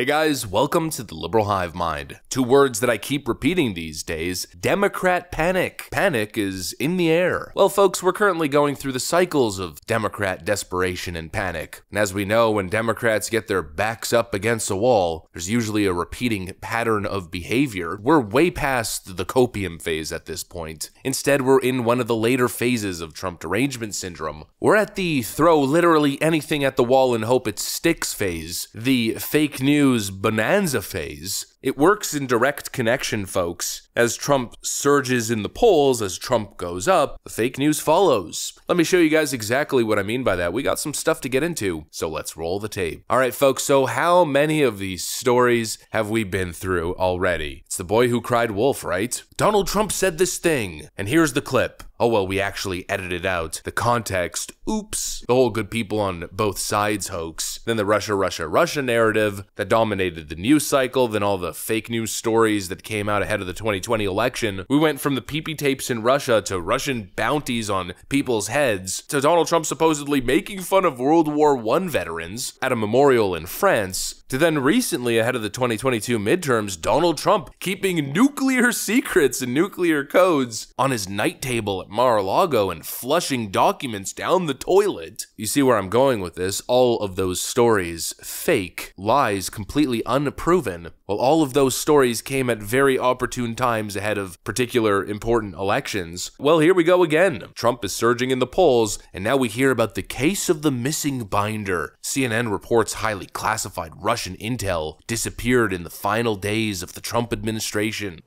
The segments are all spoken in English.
Hey guys, welcome to the Liberal Hive Mind. Two words that I keep repeating these days: Democrat panic. Panic is in the air. Well, folks, we're currently going through the cycles of Democrat desperation and panic. And as we know, when Democrats get their backs up against a wall, there's usually a repeating pattern of behavior. We're way past the copium phase at this point. Instead, we're in one of the later phases of Trump derangement syndrome. We're at the throw literally anything at the wall and hope it sticks phase, the fake news bonanza phase. It works in direct connection, folks. As Trump surges in the polls, as Trump goes up, the fake news follows. Let me show you guys exactly what I mean by that. We got some stuff to get into, so let's roll the tape. All right, folks, so how many of these stories have we been through already? It's the boy who cried wolf, right? Donald Trump said this thing, and here's the clip. Oh, well, we actually edited out the context. Oops. The whole good people on both sides hoax. Then the Russia narrative that dominated the news cycle. Then all the fake news stories that came out ahead of the 2020 election. We went from the PP tapes in Russia to Russian bounties on people's heads to Donald Trump supposedly making fun of World War I veterans at a memorial in France, to then recently ahead of the 2022 midterms, Donald Trump keeping nuclear secrets and nuclear codes on his night table at Mar-a-Lago and flushing documents down the toilet. You see where I'm going with this? All of those stories, fake, lies, completely unproven. Well, all of those stories came at very opportune times ahead of particular important elections. Well, here we go again. Trump is surging in the polls, and now we hear about the case of the missing binder. CNN reports highly classified Russian intel disappeared in the final days of the Trump administration.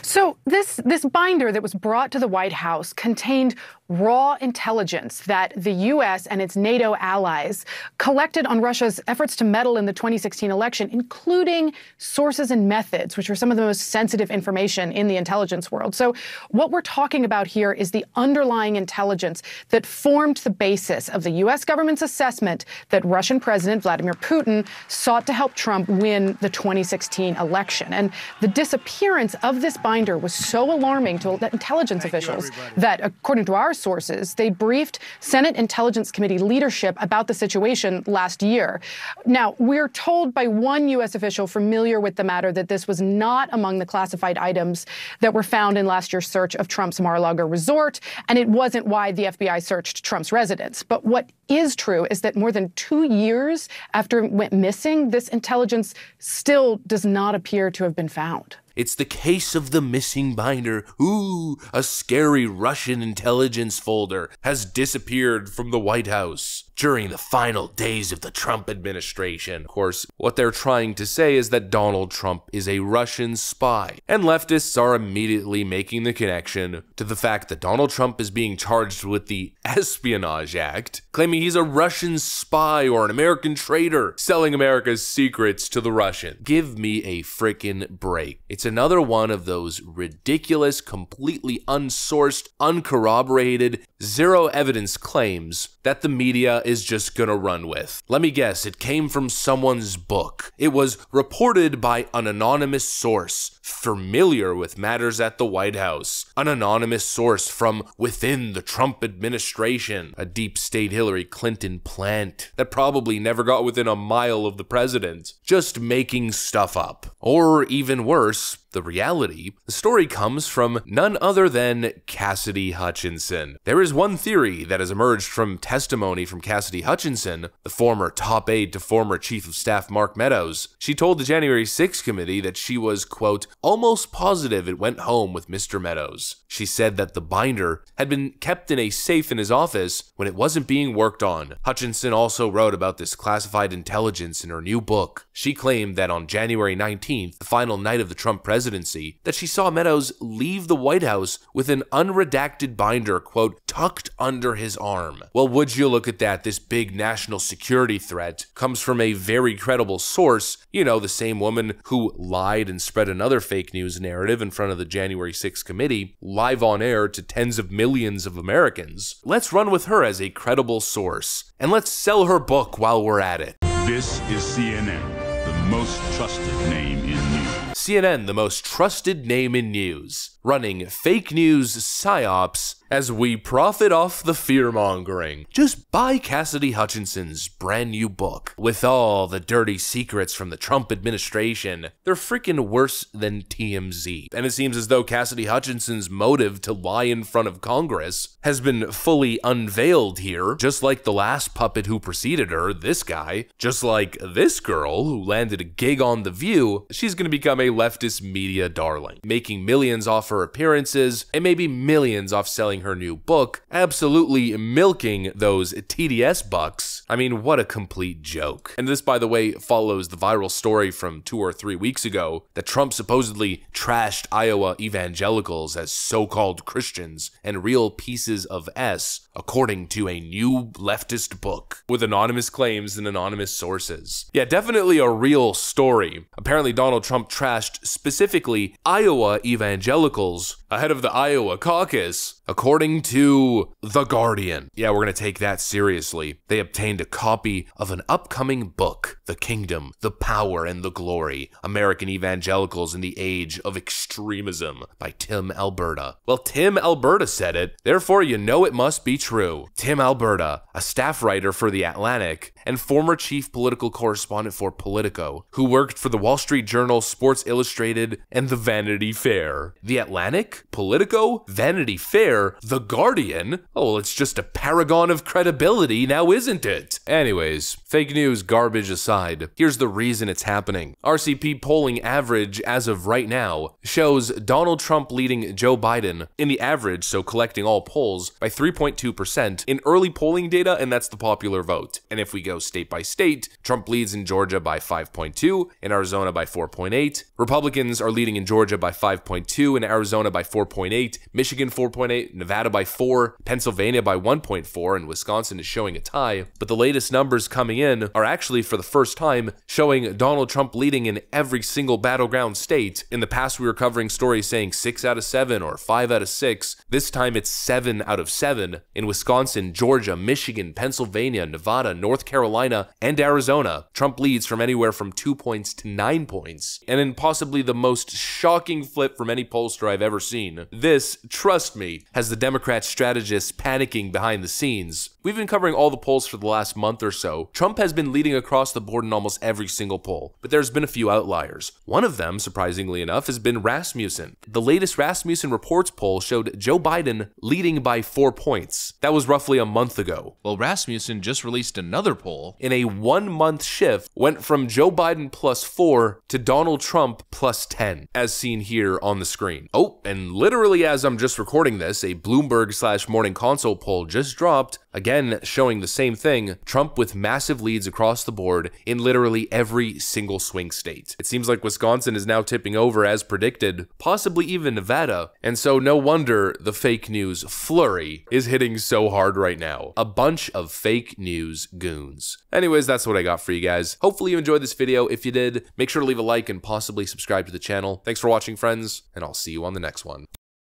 So this binder that was brought to the White House contained raw intelligence that the U.S. and its NATO allies collected on Russia's efforts to meddle in the 2016 election, including sources and methods, which were some of the most sensitive information in the intelligence world. So what we're talking about here is the underlying intelligence that formed the basis of the U.S. government's assessment that Russian President Vladimir Putin sought to help Trump win the 2016 election. And the disappearance of this binder was so alarming to intelligence officials that, according to our sources, they briefed Senate Intelligence Committee leadership about the situation last year. Now, we're told by one U.S. official familiar with the matter that this was not among the classified items that were found in last year's search of Trump's Mar-a-Lago resort, and it wasn't why the FBI searched Trump's residence. But what is true is that more than 2 years after it went missing, this intelligence still does not appear to have been found. It's the case of the missing binder. Ooh, a scary Russian intelligence folder has disappeared from the White House during the final days of the Trump administration. Of course, what they're trying to say is that Donald Trump is a Russian spy. And leftists are immediately making the connection to the fact that Donald Trump is being charged with the Espionage Act, claiming he's a Russian spy or an American traitor selling America's secrets to the Russians. Give me a frickin' break. It's another one of those ridiculous, completely unsourced, uncorroborated, zero evidence claims that the media is just gonna run with. Let me guess, it came from someone's book. It was reported by an anonymous source familiar with matters at the White House. An anonymous source from within the Trump administration. A deep state Hillary Clinton plant that probably never got within a mile of the president. Just making stuff up. Or even worse, the reality, the story comes from none other than Cassidy Hutchinson. There is one theory that has emerged from testimony from Cassidy Hutchinson, the former top aide to former Chief of Staff Mark Meadows. She told the January 6th committee that she was, quote, almost positive it went home with Mr. Meadows. She said that the binder had been kept in a safe in his office when it wasn't being worked on. Hutchinson also wrote about this classified intelligence in her new book. She claimed that on January 19th, the final night of the Trump presidency, that she saw Meadows leave the White House with an unredacted binder, quote, tucked under his arm. Well, would you look at that? This big national security threat comes from a very credible source, you know, the same woman who lied and spread another fake news narrative in front of the January 6th committee, live on air to tens of millions of Americans. Let's run with her as a credible source, and let's sell her book while we're at it. This is CNN, the most trusted name in news. CNN, the most trusted name in news. running fake news psyops as we profit off the fear-mongering. Just buy Cassidy Hutchinson's brand new book with all the dirty secrets from the Trump administration. They're freaking worse than TMZ. And it seems as though Cassidy Hutchinson's motive to lie in front of Congress has been fully unveiled here, just like the last puppet who preceded her, this guy. Just like this girl who landed a gig on The View, she's gonna become a leftist media darling, making millions off her appearances and maybe millions off selling her new book, absolutely milking those TDS bucks. I mean, what a complete joke. And this, by the way, follows the viral story from 2 or 3 weeks ago that Trump supposedly trashed Iowa evangelicals as so-called Christians and real pieces of S, according to a new leftist book with anonymous claims and anonymous sources. Yeah, definitely a real story. Apparently, Donald Trump trashed specifically Iowa evangelicals ahead of the Iowa caucus, according to The Guardian. Yeah, we're gonna take that seriously. They obtained a copy of an upcoming book, The Kingdom, the Power, and the Glory, American Evangelicals in the Age of Extremism by Tim Alberta. Well, Tim Alberta said it, therefore you know it must be true. Tim Alberta, a staff writer for The Atlantic and former chief political correspondent for Politico, who worked for the Wall Street Journal, Sports Illustrated, and the Vanity Fair. The Atlantic? Politico? Vanity Fair? The Guardian? Oh, well, it's just a paragon of credibility now, isn't it? Anyways, fake news garbage aside, here's the reason it's happening. RCP polling average as of right now shows Donald Trump leading Joe Biden in the average, so collecting all polls, by 3.2% in early polling data, and that's the popular vote. And if we go state by state, Trump leads in Georgia by 5.2, in Arizona by 4.8. Republicans are leading in Georgia by 5.2, in Arizona by 4.8, Michigan 4.8, Nevada by 4, Pennsylvania by 1.4, and Wisconsin is showing a tie. But the latest numbers coming in are actually, for the first time, showing Donald Trump leading in every single battleground state. In the past, we were covering stories saying 6 out of 7 or 5 out of 6. This time it's 7 out of 7 in Wisconsin, Georgia, Michigan, Pennsylvania, Nevada, North Carolina, and Arizona. Trump leads from anywhere from 2 points to 9 points. And in possibly the most shocking flip from any pollster I've ever seen, this, trust me, has the Democrat strategists panicking behind the scenes. We've been covering all the polls for the last month or so. Trump has been leading across the board in almost every single poll, but there's been a few outliers. One of them, surprisingly enough, has been Rasmussen. The latest Rasmussen Reports poll showed Joe Biden leading by 4 points. That was roughly a month ago. Well, Rasmussen just released another poll. In a 1-month shift, went from Joe Biden +4 to Donald Trump +10, as seen here on the screen. Oh, and literally as I'm just recording this, a Bloomberg/Morning Consult poll just dropped, again showing the same thing, Trump with massive leads across the board in literally every single swing state. It seems like Wisconsin is now tipping over as predicted, possibly even Nevada, and so no wonder the fake news flurry is hitting so hard right now. A bunch of fake news goons. Anyways, that's what I got for you guys. Hopefully you enjoyed this video. If you did, make sure to leave a like and possibly subscribe to the channel. Thanks for watching, friends, and I'll see you on the next one.